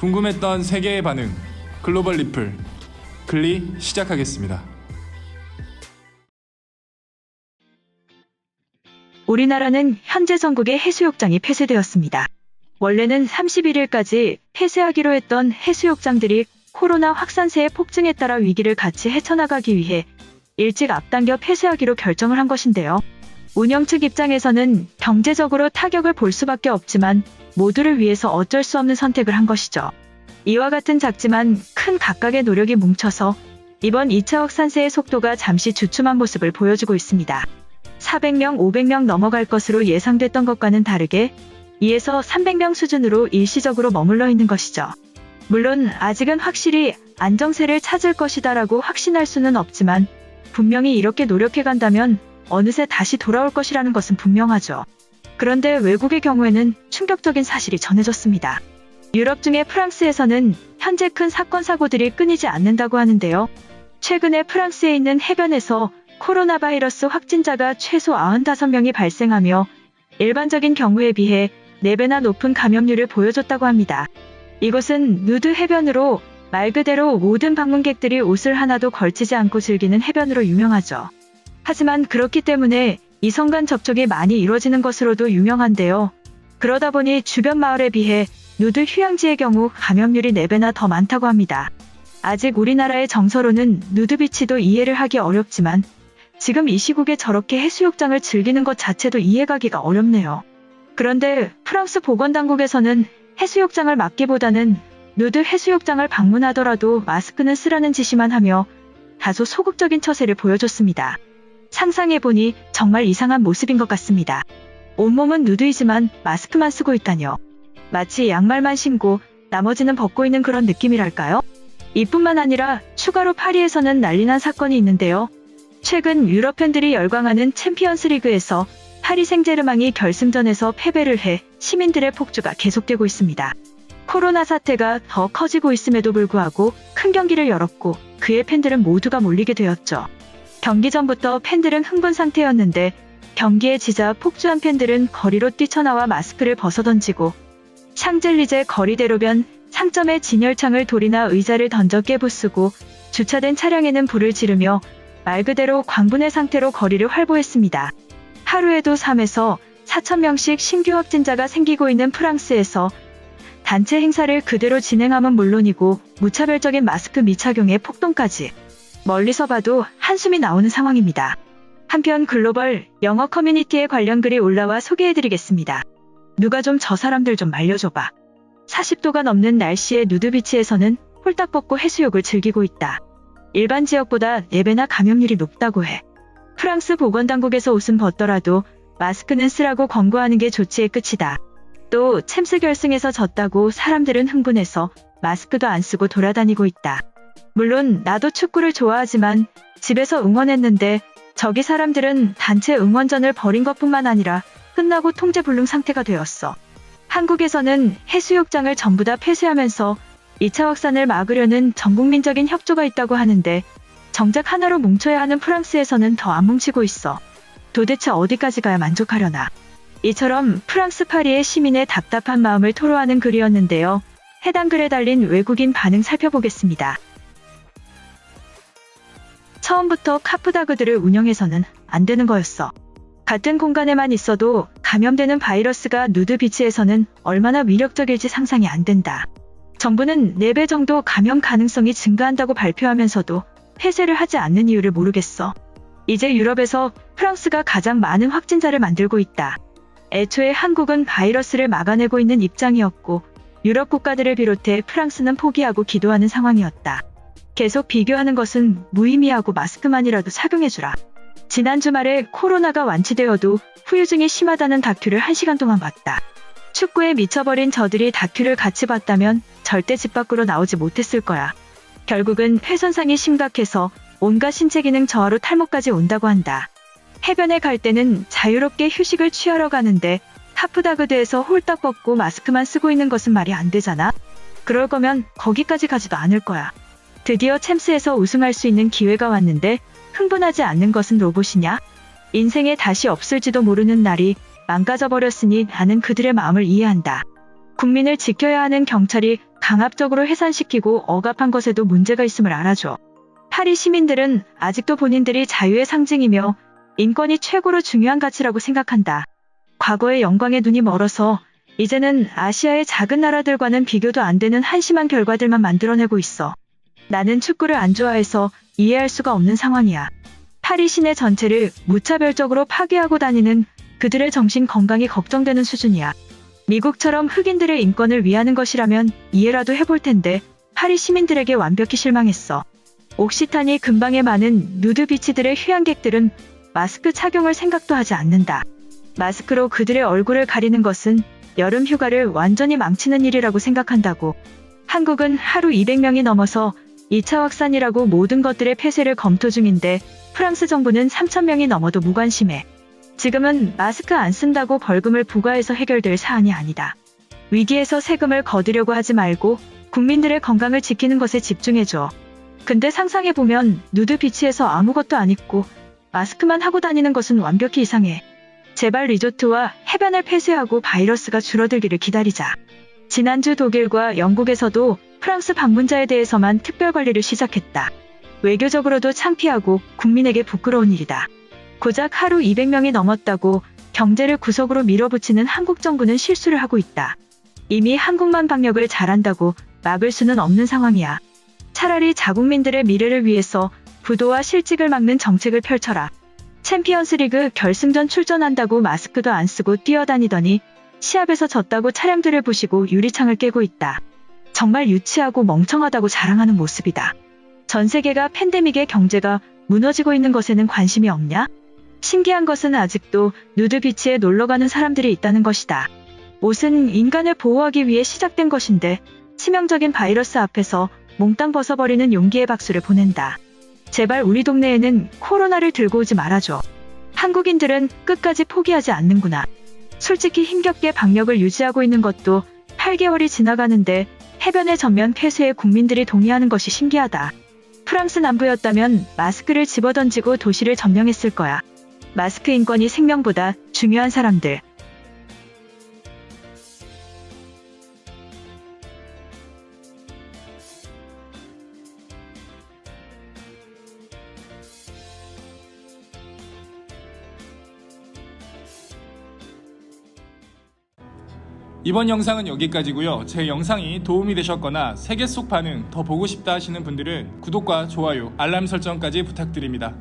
궁금했던 세계의 반응, 글로벌 리플, 글리 시작하겠습니다. 우리나라는 현재 전국의 해수욕장이 폐쇄되었습니다. 원래는 31일까지 폐쇄하기로 했던 해수욕장들이 코로나 확산세의 폭증에 따라 위기를 같이 헤쳐나가기 위해 일찍 앞당겨 폐쇄하기로 결정을 한 것인데요. 운영 측 입장에서는 경제적으로 타격을 볼 수밖에 없지만 모두를 위해서 어쩔 수 없는 선택을 한 것이죠. 이와 같은 작지만 큰 각각의 노력이 뭉쳐서 이번 2차 확산세의 속도가 잠시 주춤한 모습을 보여주고 있습니다. 400명, 500명 넘어갈 것으로 예상됐던 것과는 다르게 2에서 300명 수준으로 일시적으로 머물러 있는 것이죠. 물론 아직은 확실히 안정세를 찾을 것이다라고 확신할 수는 없지만 분명히 이렇게 노력해간다면 어느새 다시 돌아올 것이라는 것은 분명하죠. 그런데 외국의 경우에는 충격적인 사실이 전해졌습니다. 유럽 중에 프랑스에서는 현재 큰 사건 사고들이 끊이지 않는다고 하는데요. 최근에 프랑스에 있는 해변에서 코로나 바이러스 확진자가 최소 95명이 발생하며 일반적인 경우에 비해 4배나 높은 감염률을 보여줬다고 합니다. 이곳은 누드 해변으로 말 그대로 모든 방문객들이 옷을 하나도 걸치지 않고 즐기는 해변으로 유명하죠. 하지만 그렇기 때문에 이성 간 접촉이 많이 이루어지는 것으로도 유명한데요. 그러다 보니 주변 마을에 비해 누드 휴양지의 경우 감염률이 4배나 더 많다고 합니다. 아직 우리나라의 정서로는 누드비치도 이해를 하기 어렵지만 지금 이 시국에 저렇게 해수욕장을 즐기는 것 자체도 이해가기가 어렵네요. 그런데 프랑스 보건당국에서는 해수욕장을 막기보다는 누드 해수욕장을 방문하더라도 마스크는 쓰라는 지시만 하며 다소 소극적인 처세를 보여줬습니다. 상상해보니 정말 이상한 모습인 것 같습니다. 온몸은 누드이지만 마스크만 쓰고 있다뇨. 마치 양말만 신고 나머지는 벗고 있는 그런 느낌이랄까요? 이뿐만 아니라 추가로 파리에서는 난리난 사건이 있는데요. 최근 유럽 팬들이 열광하는 챔피언스 리그에서 파리 생제르맹이 결승전에서 패배를 해 시민들의 폭주가 계속되고 있습니다. 코로나 사태가 더 커지고 있음에도 불구하고 큰 경기를 열었고 그의 팬들은 모두가 몰리게 되었죠. 경기 전부터 팬들은 흥분 상태였는데 경기에 지자 폭주한 팬들은 거리로 뛰쳐나와 마스크를 벗어던지고 샹젤리제 거리대로변 상점의 진열창을 돌이나 의자를 던져 깨부수고 주차된 차량에는 불을 지르며 말 그대로 광분의 상태로 거리를 활보했습니다. 하루에도 3에서 4천 명씩 신규 확진자가 생기고 있는 프랑스에서 단체 행사를 그대로 진행함은 물론이고 무차별적인 마스크 미착용에 폭동까지 멀리서 봐도 한숨이 나오는 상황입니다. 한편 글로벌 영어 커뮤니티에 관련 글이 올라와 소개해드리겠습니다. 누가 좀 저 사람들 좀 말려줘봐. 40도가 넘는 날씨의 누드비치에서는 홀딱 벗고 해수욕을 즐기고 있다. 일반 지역보다 4배나 감염률이 높다고 해. 프랑스 보건당국에서 옷은 벗더라도 마스크는 쓰라고 권고하는 게 조치의 끝이다. 또 챔스 결승에서 졌다고 사람들은 흥분해서 마스크도 안 쓰고 돌아다니고 있다. 물론 나도 축구를 좋아하지만 집에서 응원했는데 저기 사람들은 단체 응원전을 벌인 것뿐만 아니라 끝나고 통제불능 상태가 되었어. 한국에서는 해수욕장을 전부 다 폐쇄하면서 2차 확산을 막으려는 전국민적인 협조가 있다고 하는데 정작 하나로 뭉쳐야 하는 프랑스에서는 더 안 뭉치고 있어. 도대체 어디까지 가야 만족하려나. 이처럼 프랑스 파리의 시민의 답답한 마음을 토로하는 글이었는데요. 해당 글에 달린 외국인 반응 살펴보겠습니다. 처음부터 카프다그들을 운영해서는 안 되는 거였어. 같은 공간에만 있어도 감염되는 바이러스가 누드비치에서는 얼마나 위력적일지 상상이 안 된다. 정부는 4배 정도 감염 가능성이 증가한다고 발표하면서도 폐쇄를 하지 않는 이유를 모르겠어. 이제 유럽에서 프랑스가 가장 많은 확진자를 만들고 있다. 애초에 한국은 바이러스를 막아내고 있는 입장이었고 유럽 국가들을 비롯해 프랑스는 포기하고 기도하는 상황이었다. 계속 비교하는 것은 무의미하고 마스크만이라도 착용해주라. 지난 주말에 코로나가 완치되어도 후유증이 심하다는 다큐를 1시간 동안 봤다. 축구에 미쳐버린 저들이 다큐를 같이 봤다면 절대 집 밖으로 나오지 못했을 거야. 결국은 폐손상이 심각해서 온갖 신체 기능 저하로 탈모까지 온다고 한다. 해변에 갈 때는 자유롭게 휴식을 취하러 가는데 카프다그드에서 홀딱 벗고 마스크만 쓰고 있는 것은 말이 안 되잖아. 그럴 거면 거기까지 가지도 않을 거야. 드디어 챔스에서 우승할 수 있는 기회가 왔는데 흥분하지 않는 것은 로봇이냐? 인생에 다시 없을지도 모르는 날이 망가져버렸으니 나는 그들의 마음을 이해한다. 국민을 지켜야 하는 경찰이 강압적으로 해산시키고 억압한 것에도 문제가 있음을 알아줘. 파리 시민들은 아직도 본인들이 자유의 상징이며 인권이 최고로 중요한 가치라고 생각한다. 과거의 영광에 눈이 멀어서 이제는 아시아의 작은 나라들과는 비교도 안 되는 한심한 결과들만 만들어내고 있어. 나는 축구를 안 좋아해서 이해할 수가 없는 상황이야. 파리 시내 전체를 무차별적으로 파괴하고 다니는 그들의 정신 건강이 걱정되는 수준이야. 미국처럼 흑인들의 인권을 위하는 것이라면 이해라도 해볼 텐데 파리 시민들에게 완벽히 실망했어. 옥시타니 근방에 많은 누드 비치들의 휴양객들은 마스크 착용을 생각도 하지 않는다. 마스크로 그들의 얼굴을 가리는 것은 여름 휴가를 완전히 망치는 일이라고 생각한다고. 한국은 하루 200명이 넘어서 2차 확산이라고 모든 것들의 폐쇄를 검토 중인데 프랑스 정부는 3,000명이 넘어도 무관심해. 지금은 마스크 안 쓴다고 벌금을 부과해서 해결될 사안이 아니다. 위기에서 세금을 거두려고 하지 말고 국민들의 건강을 지키는 것에 집중해줘. 근데 상상해보면 누드 비치에서 아무것도 안 입고 마스크만 하고 다니는 것은 완벽히 이상해. 제발 리조트와 해변을 폐쇄하고 바이러스가 줄어들기를 기다리자. 지난주 독일과 영국에서도 프랑스 방문자에 대해서만 특별 관리를 시작했다. 외교적으로도 창피하고 국민에게 부끄러운 일이다. 고작 하루 200명이 넘었다고 경제를 구석으로 밀어붙이는 한국 정부는 실수를 하고 있다. 이미 한국만 방역을 잘한다고 막을 수는 없는 상황이야. 차라리 자국민들의 미래를 위해서 부도와 실직을 막는 정책을 펼쳐라. 챔피언스리그 결승전 출전한다고 마스크도 안 쓰고 뛰어다니더니 시합에서 졌다고 차량들을 부시고 유리창을 깨고 있다. 정말 유치하고 멍청하다고 자랑하는 모습이다. 전 세계가 팬데믹의 경제가 무너지고 있는 것에는 관심이 없냐? 신기한 것은 아직도 누드비치에 놀러가는 사람들이 있다는 것이다. 옷은 인간을 보호하기 위해 시작된 것인데 치명적인 바이러스 앞에서 몽땅 벗어버리는 용기의 박수를 보낸다. 제발 우리 동네에는 코로나를 들고 오지 말아줘. 한국인들은 끝까지 포기하지 않는구나. 솔직히 힘겹게 방역을 유지하고 있는 것도 8개월이 지나가는데 해변의 전면 폐쇄에 국민들이 동의하는 것이 신기하다. 프랑스 남부였다면 마스크를 집어던지고 도시를 점령했을 거야. 마스크 인권이 생명보다 중요한 사람들. 이번 영상은 여기까지고요. 제 영상이 도움이 되셨거나 세계 속 반응 더 보고 싶다 하시는 분들은 구독과 좋아요, 알람 설정까지 부탁드립니다.